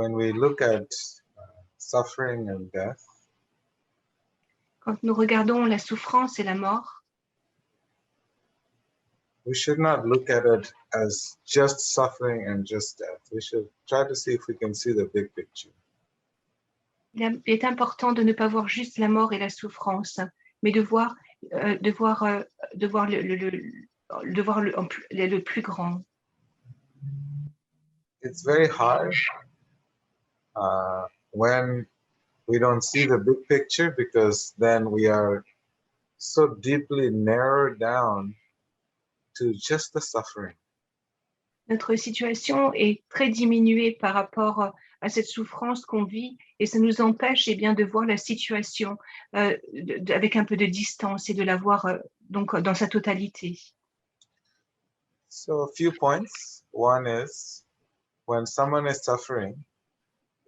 when we look at suffering and death, Quand nous regardons la souffrance et la mort, we should not look at it as just suffering and just death. We should try to see if we can see the big picture. il est important de ne pas voir juste la mort et la souffrance, mais de voir le plus grand. It's very hard when we don't see the big picture, because then we are so deeply narrowed down to just the suffering. Notre situation est très diminuée par rapport à cette souffrance qu'on vit et ça nous empêche de voir la situation avec un peu de distance et de la voir donc dans sa totalité. So a few points. One is, when someone is suffering,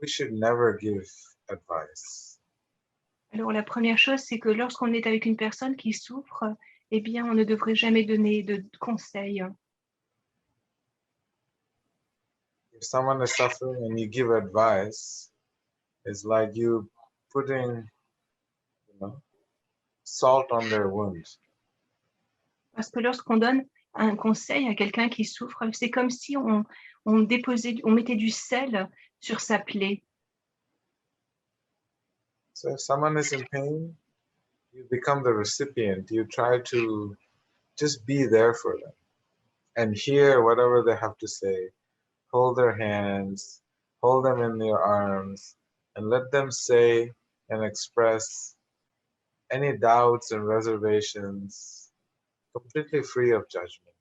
we should never give advice. Alors la première chose, c'est que lorsqu'on est avec une personne qui souffre, on ne devrait jamais donner de conseils. If someone is suffering and you give advice, it's like you putting, salt on their wound. Parce que lorsqu'on donne un conseil à quelqu'un qui souffre, c'est comme si on mettait du sel sur sa plaie. So if someone is in pain, you become the recipient. You try to just be there for them and hear whatever they have to say. Hold their hands, hold them in your arms, and let them say and express any doubts and reservations, completely free of judgment.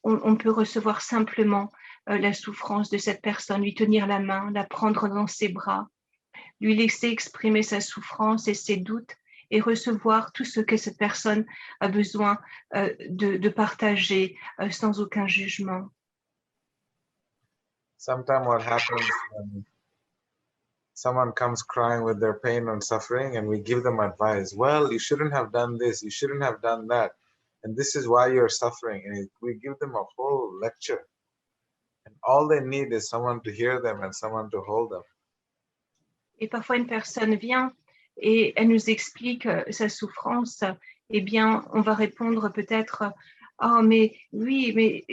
On peut recevoir simplement la souffrance de cette personne, lui tenir la main, la prendre dans ses bras, lui laisser exprimer sa souffrance et ses doutes et recevoir tout ce que cette personne a besoin de partager sans aucun jugement. Sometimes what happens when someone comes crying with their pain and suffering and we give them advice, well, you shouldn't have done this, you shouldn't have done that, and this is why you're suffering, and we give them a whole lecture, and all they need is someone to hear them and someone to hold them. Et parfois une personne vient et elle nous explique sa souffrance, on va répondre peut-être « Oh, mais oui, mais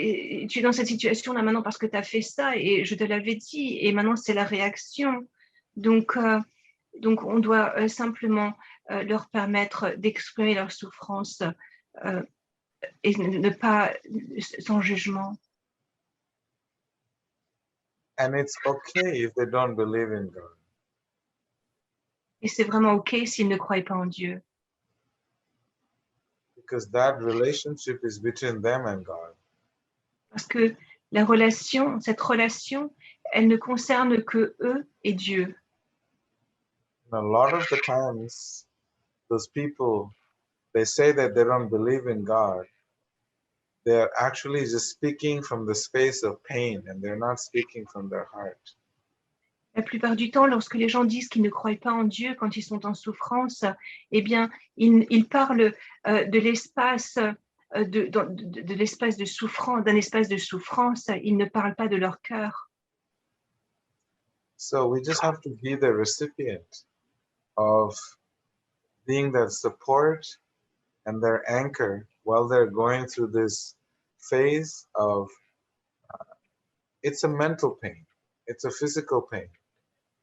tu es dans cette situation-là maintenant parce que tu as fait ça et je te l'avais dit et maintenant c'est la réaction. » Donc on doit simplement leur permettre d'exprimer leur souffrance et ne pas sans jugement. And it's okay if they don't believe in God. Et c'est vraiment OK s'ils ne croient pas en Dieu. Because that relationship is between them and God. Parce que cette relation, elle ne concerne que eux et Dieu. And a lot of the times, those people, they say that they don't believe in God. They're actually just speaking from the space of pain, and they're not speaking from their heart. La plupart du temps, lorsque les gens disent qu'ils ne croient pas en Dieu quand ils sont en souffrance, ils parlent de l'espace de l'espace de souffrance, d'un espace de souffrance. Ils ne parlent pas de leur cœur. So we just have to be the recipient of being that support and their anchor while they're going through this phase of it's a mental pain, it's a physical pain,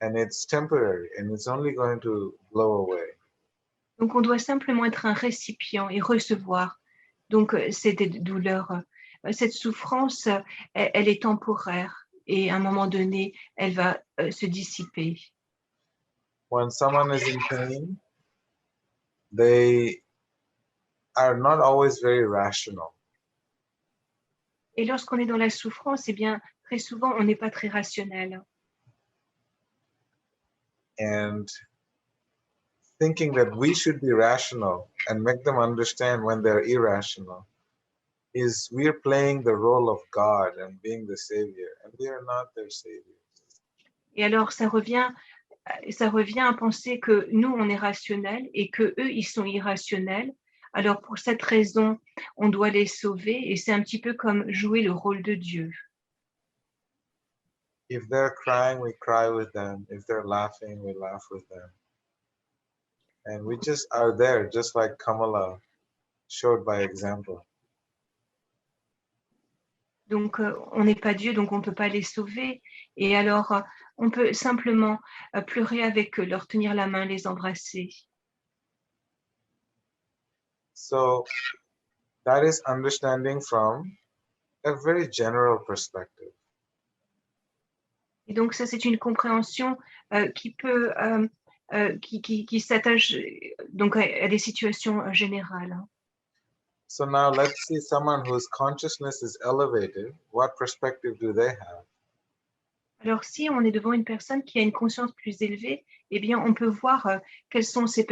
and it's temporary, and it's only going to blow away. Donc, on doit simplement être un récipient et recevoir donc cette douleur, cette souffrance, elle est temporaire et à un moment donné, elle va se dissiper. When someone is in pain, they are not always very rational. Et lorsqu'on est dans la souffrance, très souvent, on n'est pas très rationnel. And thinking that we should be rational and make them understand when they're irrational is we're playing the role of God and being the savior, and we are not their savior. Et alors, ça revient à penser que nous, on est rationnel et que eux, ils sont irrationnels. Alors, pour cette raison, on doit les sauver et c'est un petit peu comme jouer le rôle de Dieu. If they're crying, we cry with them. If they're laughing, we laugh with them. And we just are there, just like Kamala showed by example. Donc, on n'est pas Dieu, donc on ne peut pas les sauver. Et alors, on peut simplement pleurer avec eux, leur tenir la main, les embrasser. So that is understanding from a very general perspective. Et donc, ça, c'est une compréhension qui peut, qui s'attache donc à des situations générales. So now let's see someone whose consciousness is elevated. What perspective do they have? Alors, si on est devant une personne qui a une conscience plus élevée, eh bien, on peut voir quelles sont les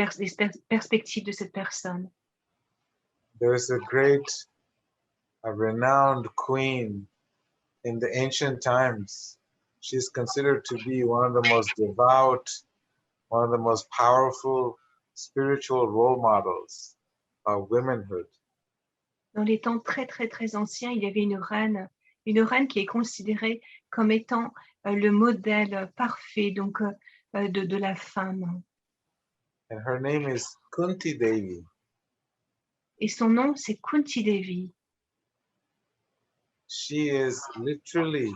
perspectives de cette personne. There is a renowned queen in the ancient times. She's considered to be one of the most devout, one of the most powerful spiritual role models of womanhood. Dans les temps très, très, très anciens, il y avait une reine qui est considérée comme étant le modèle parfait donc, de la femme. And her name is Kunti Devi. Et son nom, c'est Kunti Devi. She is literally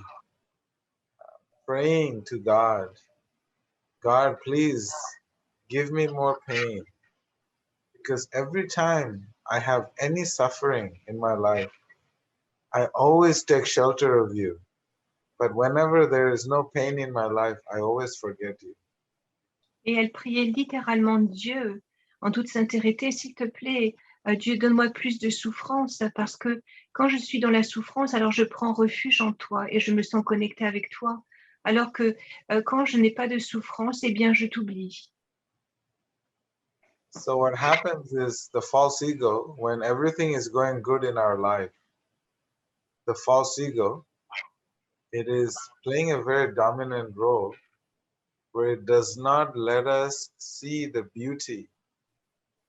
praying to God, God, please give me more pain. Because every time I have any suffering in my life, I always take shelter of you. But whenever there is no pain in my life, I always forget you. Et elle priait littéralement Dieu en toute sincérité, s'il te plaît, Dieu, donne-moi plus de souffrance, parce que quand je suis dans la souffrance, alors je prends refuge en toi et je me sens connectée avec toi. Alors que quand je n'ai pas de souffrance, eh bien, je t'oublie. So what happens is the false ego, when everything is going good in our life, the false ego, it is playing a very dominant role where it does not let us see the beauty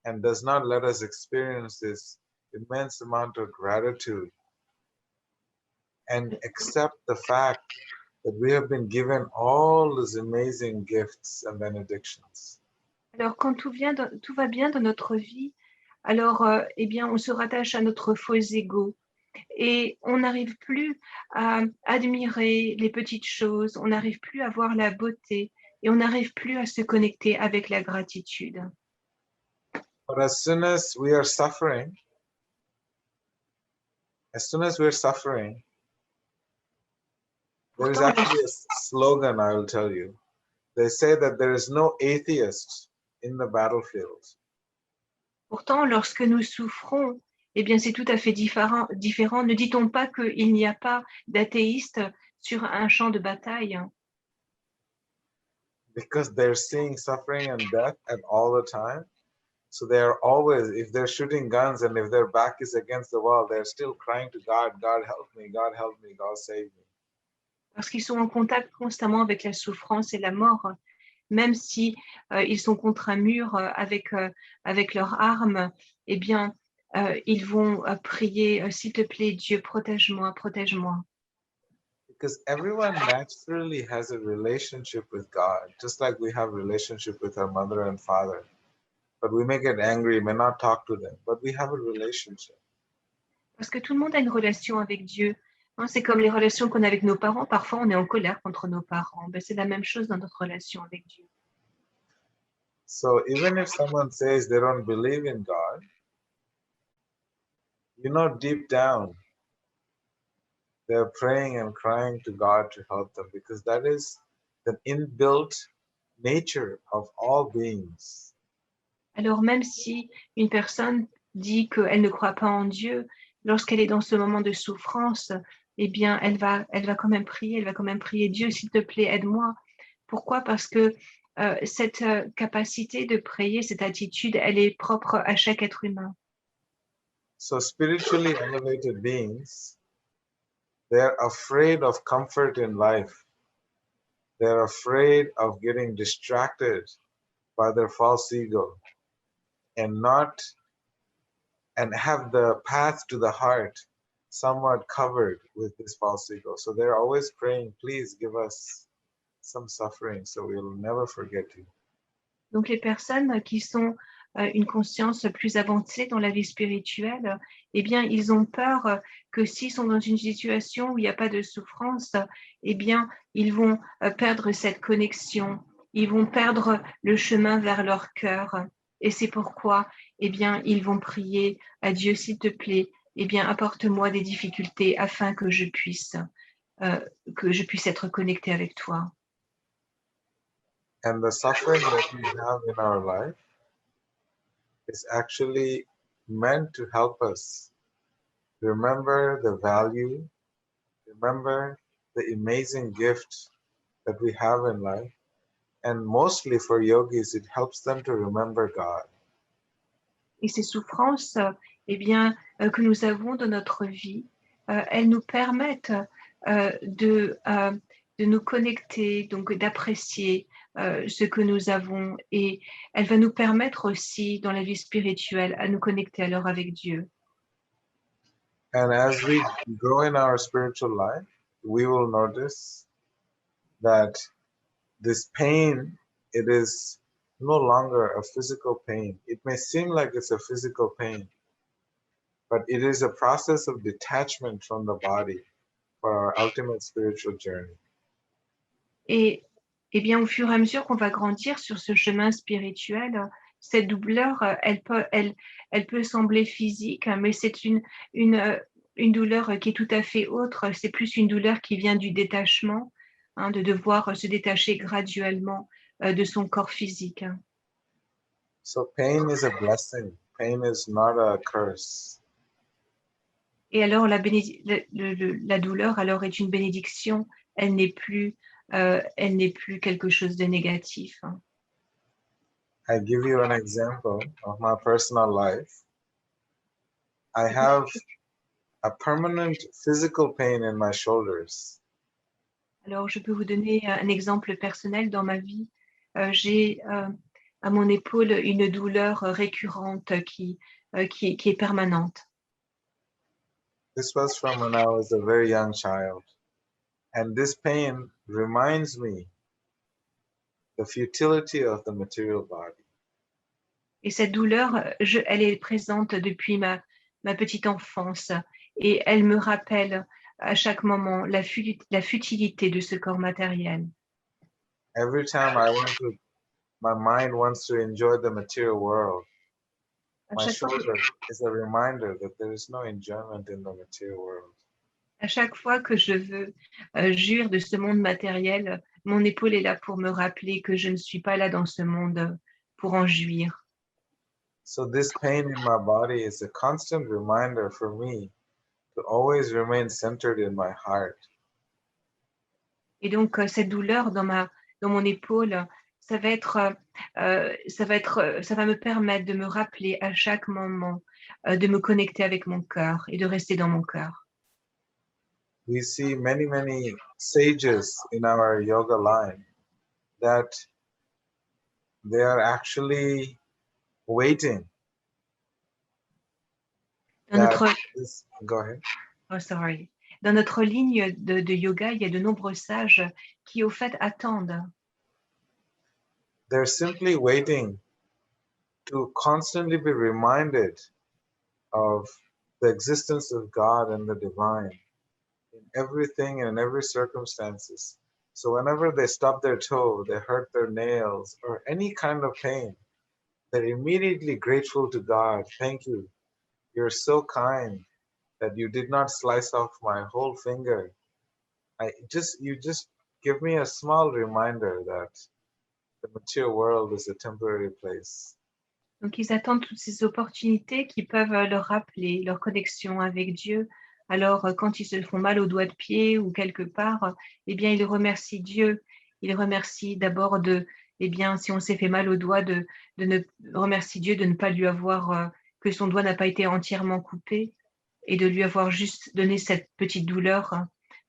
and does not let us experience this immense amount of gratitude and accept the fact that we have been given all these amazing gifts and benedictions. Alors, quand tout va bien dans notre vie, alors, eh bien, on se rattache à notre faux ego et on n'arrive plus à admirer les petites choses, on n'arrive plus à voir la beauté et on n'arrive plus à se connecter avec la gratitude. But as soon as we are suffering, there is Pourtant, actually a slogan I will tell you. They say that there is no atheist in the battlefield. Pourtant, lorsque nous souffrons, eh bien, c'est tout à fait différent. Ne dit-on pas qu'il n'y a pas d'athéistes sur un champ de bataille? Because they're seeing suffering and death at all the time. So they're always, if they're shooting guns and if their back is against the wall, they're still crying to God, God help me, God help me, God save me. Parce qu'ils sont en contact constamment avec la souffrance et la mort. Même si ils sont contre un mur avec leurs armes, eh bien, ils vont prier, s'il te plaît, Dieu, protège-moi, protège-moi. Because everyone naturally has a relationship with God, just like we have a relationship with our mother and father. But we may get angry, may not talk to them, but we have a relationship. Parce que tout le monde a une relation avec Dieu. Hein, c'est comme les relations qu'on a avec nos parents. Parfois, on est en colère contre nos parents. Ben, c'est la même chose dans notre relation avec Dieu. So even if someone says they don't believe in God, you know deep down, they're praying and crying to God to help them because that is the inbuilt nature of all beings. Alors, même si une personne dit qu'elle ne croit pas en Dieu, lorsqu'elle est dans ce moment de souffrance, eh bien, elle va quand même prier Dieu, s'il te plaît, aide-moi. Pourquoi? Parce que cette capacité de prier, cette attitude, elle est propre à chaque être humain. So spiritually elevated beings, they're afraid of comfort in life. They're afraid of getting distracted by their false ego and have the path to the heart somewhat covered with this false ego. So they're always praying, please give us some suffering so we'll never forget you. Donc les personnes qui sont une conscience plus avancée dans la vie spirituelle, eh bien, ils ont peur que s'ils sont dans une situation où il n'y a pas de souffrance, eh bien, ils vont perdre cette connexion, ils vont perdre le chemin vers leur cœur. Et c'est pourquoi, eh bien, ils vont prier à Dieu, s'il te plaît, eh bien, apporte-moi des difficultés afin que je puisse être connecté avec toi. And the suffering that we have in our life is actually meant to help us remember the value, remember the amazing gift that we have in life. And mostly for yogis, it helps them to remember God. Et ces souffrances, eh bien, que nous avons dans notre vie, elles nous permettent de nous connecter, donc d'apprécier ce que nous avons, et elle va nous permettre aussi dans la vie spirituelle à nous connecter alors avec Dieu. And as we grow in our spiritual life, we will notice that this pain, it is no longer a physical pain. It may seem like it's a physical pain, but it is a process of detachment from the body for our ultimate spiritual journey. Et eh bien, au fur et à mesure qu'on va grandir sur ce chemin spirituel, cette douleur, elle peut sembler physique, mais c'est une douleur qui est tout à fait autre. C'est plus une douleur qui vient du détachement, de devoir se détacher graduellement de son corps physique. So pain is a blessing. Pain is not a curse. Et alors, la douleur alors est une bénédiction. Elle n'est plus quelque chose de négatif. I give you an example of my personal life. I have a permanent physical pain in my shoulders. Alors, je peux vous donner un exemple personnel dans ma vie. J'ai à mon épaule une douleur récurrente qui est permanente. This was from when I was a very young child. And this pain reminds me the futility of the material body. Et cette douleur, elle est présente depuis ma petite enfance, et elle me rappelle à chaque moment la futilité de ce corps matériel. Every time my mind wants to enjoy the material world, À my chaque fois shoulder is a reminder that there is no enjoyment in the material world. À chaque fois que je veux jouir de ce monde matériel, mon épaule est là pour me rappeler que je ne suis pas là dans ce monde pour en jouir. So this pain in my body is a constant reminder for me to always remain centered in my heart. Et donc cette douleur dans mon épaule, ça va me permettre de me rappeler à chaque moment de me connecter avec mon cœur et de rester dans mon cœur. We see many, many sages in our yoga line that they are actually waiting. Go ahead. Oh, sorry. Dans notre ligne de yoga, il y a de nombreux sages qui, au fait, attendent. They're simply waiting to constantly be reminded of the existence of God and the divine in everything and in every circumstances. So whenever they stub their toe, they hurt their nails, or any kind of pain, they're immediately grateful to God. Thank you. You're so kind that you did not slice off my whole finger. You just give me a small reminder that the material world is a temporary place. Donc, ils attendent toutes ces opportunités qui peuvent leur rappeler leur connexion avec Dieu. Alors, quand ils se font mal aux doigts de pied ou quelque part, eh bien, ils remercient Dieu. Ils remercient d'abord eh bien, si on s'est fait mal aux doigts, remercier Dieu de ne pas lui avoir, que son doigt n'a pas été entièrement coupé et de lui avoir juste donné cette petite douleur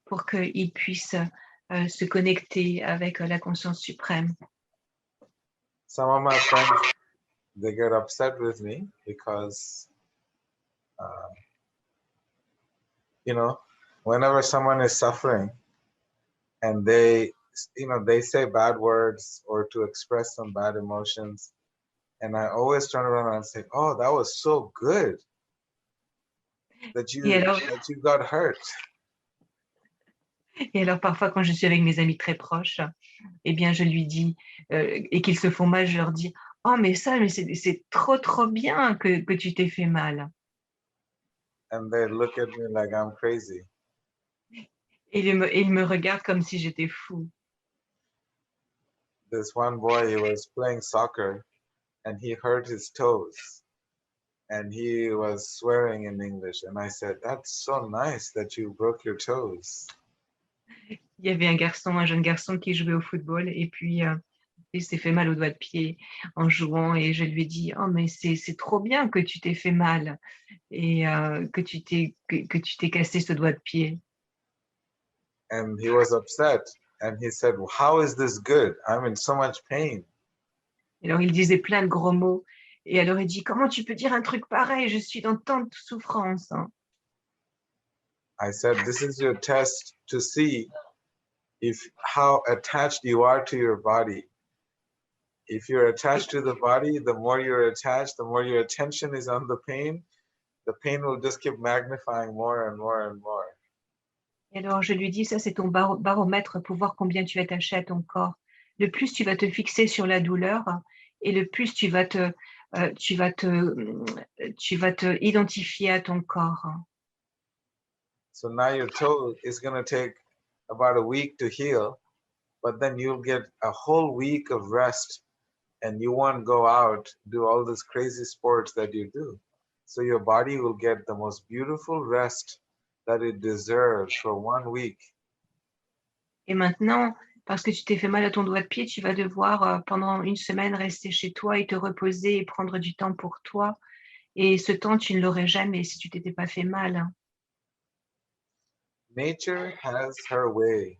pour qu'il puisse se connecter avec la conscience suprême. Some of my friends, they get upset with me because You know, whenever someone is suffering and they, they say bad words or to express some bad emotions, and I always turn around and say, "Oh, that was so good that Et alors, you got hurt." et alors parfois quand je suis avec mes amis très proches, eh bien je lui dis, et qu'ils se font mal, je leur dis: «Oh mais ça, mais c'est trop, trop bien que tu t'es fait mal». And they look at me like I'm crazy. Et ils me regardent comme si j'étais fou. This one boy, he was playing soccer and he hurt his toes and he was swearing in English. And I said, "That's so nice that you broke your toes." Il y avait un jeune garçon qui jouait au football et puis, il s'est fait mal au doigt de pied en jouant et je lui ai dit: «Oh mais c'est trop bien que tu t'es fait mal et que tu t'es cassé ce doigt de pied». And he was upset and he said, "Well, how is this good? I'm in so much pain." Et alors il disait plein de gros mots et alors il dit: «Comment tu peux dire un truc pareil? Je suis dans tant de souffrance, hein». I said, "This is your test to see if how attached you are to your body. If you're attached to the body, the more you're attached, the more your attention is on the pain will just keep magnifying more and more and more." Et alors je lui dis: «Ça, c'est ton baromètre pour voir combien tu es attaché à ton corps. Le plus tu vas te fixer sur la douleur et le plus tu vas te, tu vas te identifier à ton corps». So now your toe is going to take about a week to heal, but then you'll get a whole week of rest and you won't go out, do all these crazy sports that you do. So your body will get the most beautiful rest that it deserves for 1 week. Et maintenant, parce que tu t'es fait mal à ton doigt de pied, tu vas devoir, pendant une semaine rester chez toi et te reposer et prendre du temps pour toi et ce temps, tu ne l'aurais jamais si tu t'étais pas fait mal, hein. Nature has her way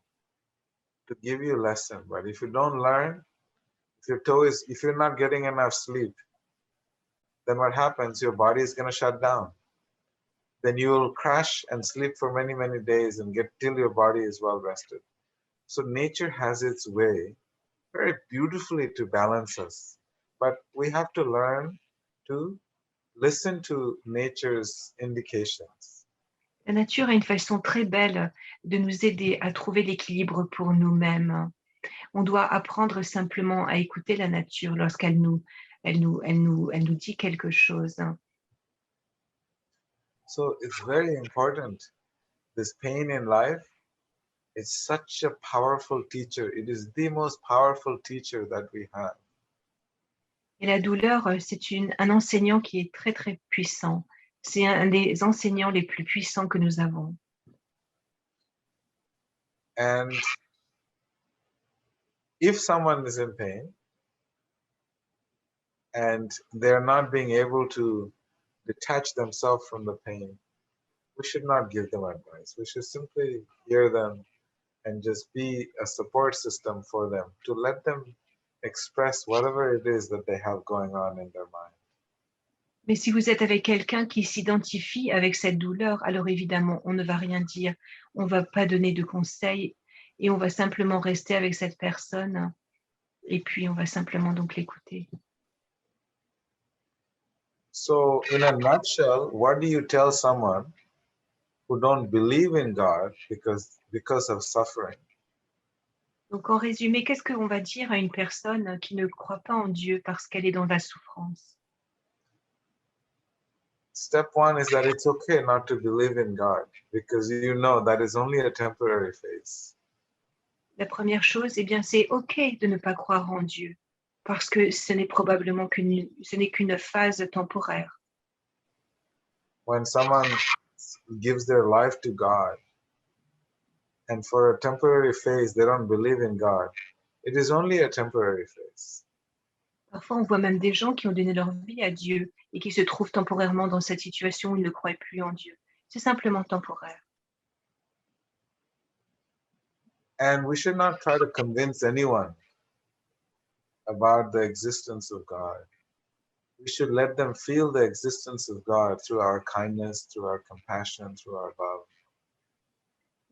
to give you a lesson, but if you don't learn, if you're not getting enough sleep, then what happens? Your body is going to shut down. Then you will crash and sleep for many, many days and get till your body is well rested. So nature has its way very beautifully to balance us. But we have to learn to listen to nature's indications. La nature a une façon très belle de nous aider à trouver l'équilibre pour nous-mêmes. On doit apprendre simplement à écouter la nature lorsqu'elle elle nous dit quelque chose. So it's very important. This pain in life is such a powerful teacher. It is the most powerful teacher that we have. Et la douleur, c'est un enseignant qui est très, très puissant. C'est un des enseignants les plus puissants que nous avons. And if someone is in pain and they're not being able to detach themselves from the pain, we should not give them advice. We should simply hear them and just be a support system for them to let them express whatever it is that they have going on in their mind. Mais si vous êtes avec quelqu'un qui s'identifie avec cette douleur, alors évidemment, on ne va rien dire, on ne va pas donner de conseils et on va simplement rester avec cette personne et puis on va simplement donc l'écouter. So, in a nutshell, what do you tell someone who don't believe in God because of suffering? Donc en résumé, qu'est-ce qu'on va dire à une personne qui ne croit pas en Dieu parce qu'elle est dans la souffrance? Step one is that it's okay not to believe in God because you know that is only a temporary phase. La première chose, eh bien, c'est OK de ne pas croire en Dieu parce que ce n'est probablement ce n'est qu'une phase temporaire. When someone gives their life to God and for a temporary phase they don't believe in God, it is only a temporary phase. Parfois, on voit même des gens qui ont donné leur vie à Dieu et qui se trouvent temporairement dans cette situation où ils ne croient plus en Dieu. C'est simplement temporaire. And we should not try to convince anyone about the existence of God. We should let them feel the existence of God through our kindness, through our compassion, through our love.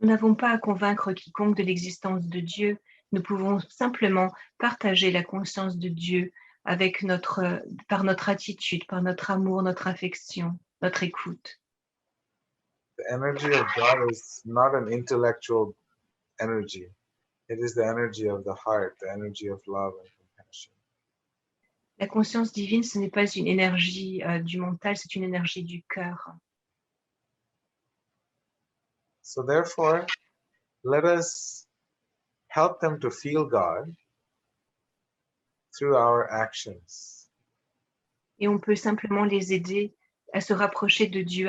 Nous n'avons pas à convaincre quiconque de l'existence de Dieu. Nous pouvons simplement partager la conscience de Dieu avec par notre attitude, par notre amour, notre affection, notre écoute. The energy of God is not an intellectual energy. It is the energy of the heart, the energy of love and compassion. La conscience divine, ce n'est pas une énergie du mental, c'est une énergie du cœur. So therefore, let us help them to feel God through our actions. Et on peut simplement les aider à se rapprocher de Dieu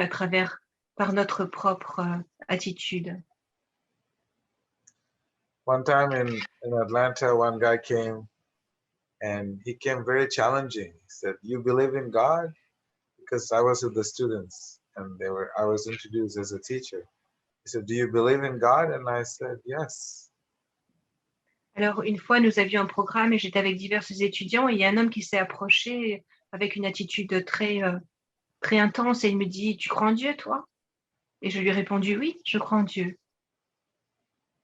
par notre propre attitude. One time in Atlanta, one guy came and he came very challenging. He said, "You believe in God?" Because I was with the students and I was introduced as a teacher. He said, "Do you believe in God?" And I said, "Yes." Alors, une fois, nous avions un programme et j'étais avec divers étudiants et il y a un homme qui s'est approché avec une attitude très intense et il me dit, tu crois en Dieu, toi? Et je lui ai répondu, oui, je crois en Dieu.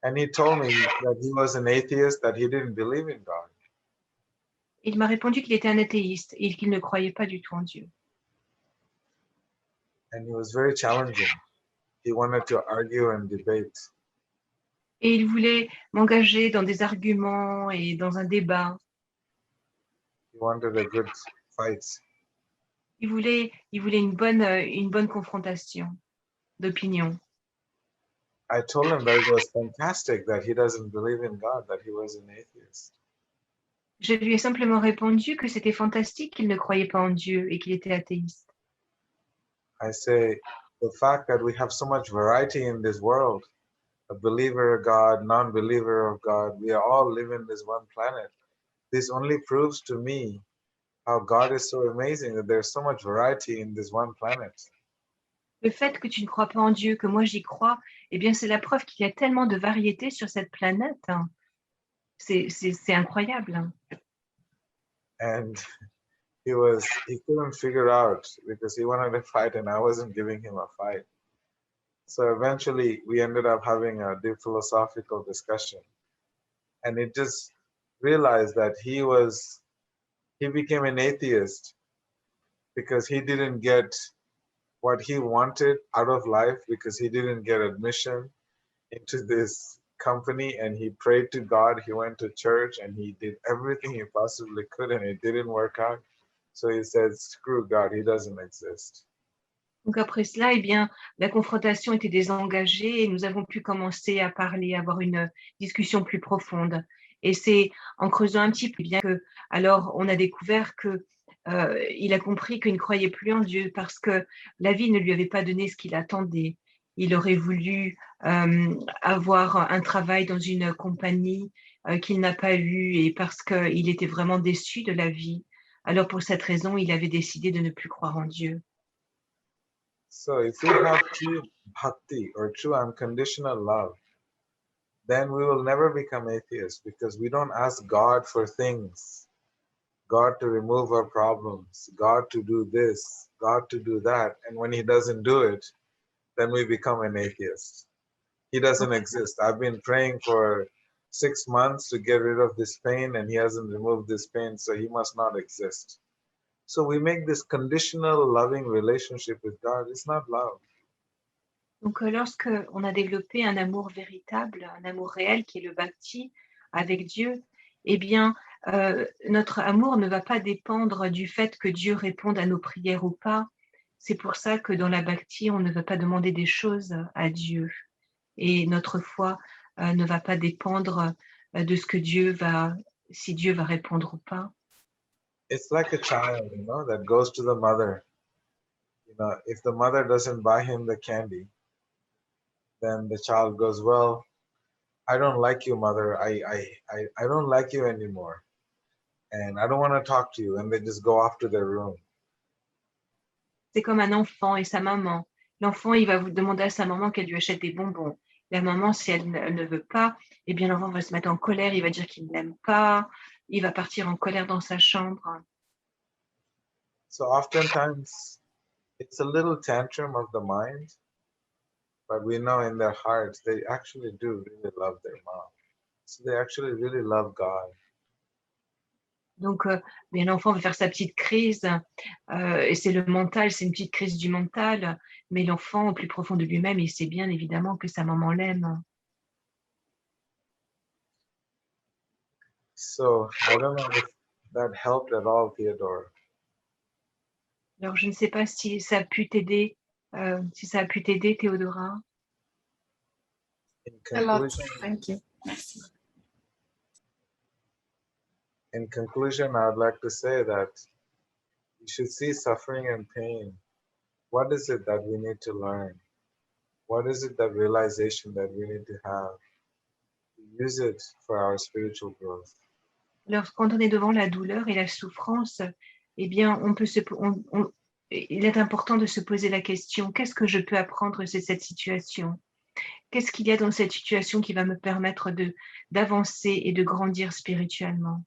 And he told me that he was an atheist, that he didn't believe in God. Il m'a répondu qu'il était un athéiste et qu'il ne croyait pas du tout en Dieu. And he was very challenging. He wanted to argue and debate. Et il voulait m'engager dans des arguments et dans un débat. He wanted a good fight. Il voulait une bonne confrontation d'opinion. I told him that it was fantastic that he doesn't believe in God, that he was an atheist. Je lui ai simplement répondu que c'était fantastique qu'il ne croyait pas en Dieu et qu'il était athéiste. I say, the fact that we have so much variety in this world, a believer of God, non-believer of God, we are all living this one planet. This only proves to me how God is so amazing, that there's so much variety in this one planet. Le fait que tu ne crois pas en Dieu, que moi j'y crois, eh bien c'est la preuve qu'il y a tellement de variété sur cette planète. C'est incroyable. And he couldn't figure out because he wanted to fight and I wasn't giving him a fight. So eventually we ended up having a deep philosophical discussion. And it just realized that he became an atheist because he didn't get what he wanted out of life, because he didn't get admission into this company, and he prayed to God, he went to church, and he did everything he possibly could, and it didn't work out. So he said, screw God, he doesn't exist. Donc après cela, eh bien, la confrontation était désengagée et nous avons pu commencer à parler, à avoir une discussion plus profonde. Et c'est en creusant un petit peu, bien que, alors on a découvert que il a compris qu'il ne croyait plus en Dieu parce que la vie ne lui avait pas donné ce qu'il attendait. Il aurait voulu avoir un travail dans une compagnie qu'il n'a pas eu et parce qu'il était vraiment déçu de la vie. Alors pour cette raison, il avait décidé de ne plus croire en Dieu. So if we have true bhakti or true unconditional love, then we will never become atheists, because we don't ask God for things. God to remove our problems, God to do this, God to do that. And when he doesn't do it, then we become an atheist. He doesn't exist. I've been praying for 6 months to get rid of this pain and he hasn't removed this pain, so he must not exist. So we make this conditional loving relationship with God. It's not love. Donc, lorsque on a développé un amour véritable, un amour réel qui est le bhakti avec Dieu, eh bien, notre amour ne va pas dépendre du fait que Dieu réponde à nos prières ou pas. C'est pour ça que dans la bhakti, on ne va pas demander des choses à Dieu. Et notre foi ne va pas dépendre de ce que si Dieu va répondre ou pas. It's like a child, that goes to the mother. If the mother doesn't buy him the candy, then the child goes, well, I don't like you, mother. I don't like you anymore. And I don't want to talk to you. And they just go off to their room. C'est comme un enfant et sa maman. L'enfant, il va vous demander à sa maman qu'elle lui achète des bonbons. La maman, si elle ne veut pas, eh bien l'enfant va se mettre en colère, il va dire qu'il ne l'aime pas, il va partir en colère dans sa chambre. So oftentimes, it's a little tantrum of the mind, but we know in their hearts they actually do really love their mom. So they actually really love God. Donc, bien, l'enfant veut faire sa petite crise, et c'est le mental, c'est une petite crise du mental, mais l'enfant, au plus profond de lui-même, il sait bien évidemment que sa maman l'aime. So I don't know if that helped at all, Theodore. Alors, je ne sais pas si ça a pu t'aider, Théodora. In A lot. conclusion, Thank you. Merci. in conclusion, I'd like to say that you should see suffering and pain. What is it that we need to learn? What is it that realization that we need to have? Use it for our spiritual growth. Alors, quand on est devant la douleur et la souffrance, eh bien, il est important de se poser la question, qu'est-ce que je peux apprendre de cette situation? Qu'est-ce qu'il y a dans cette situation qui va me permettre d'avancer et de grandir spirituellement?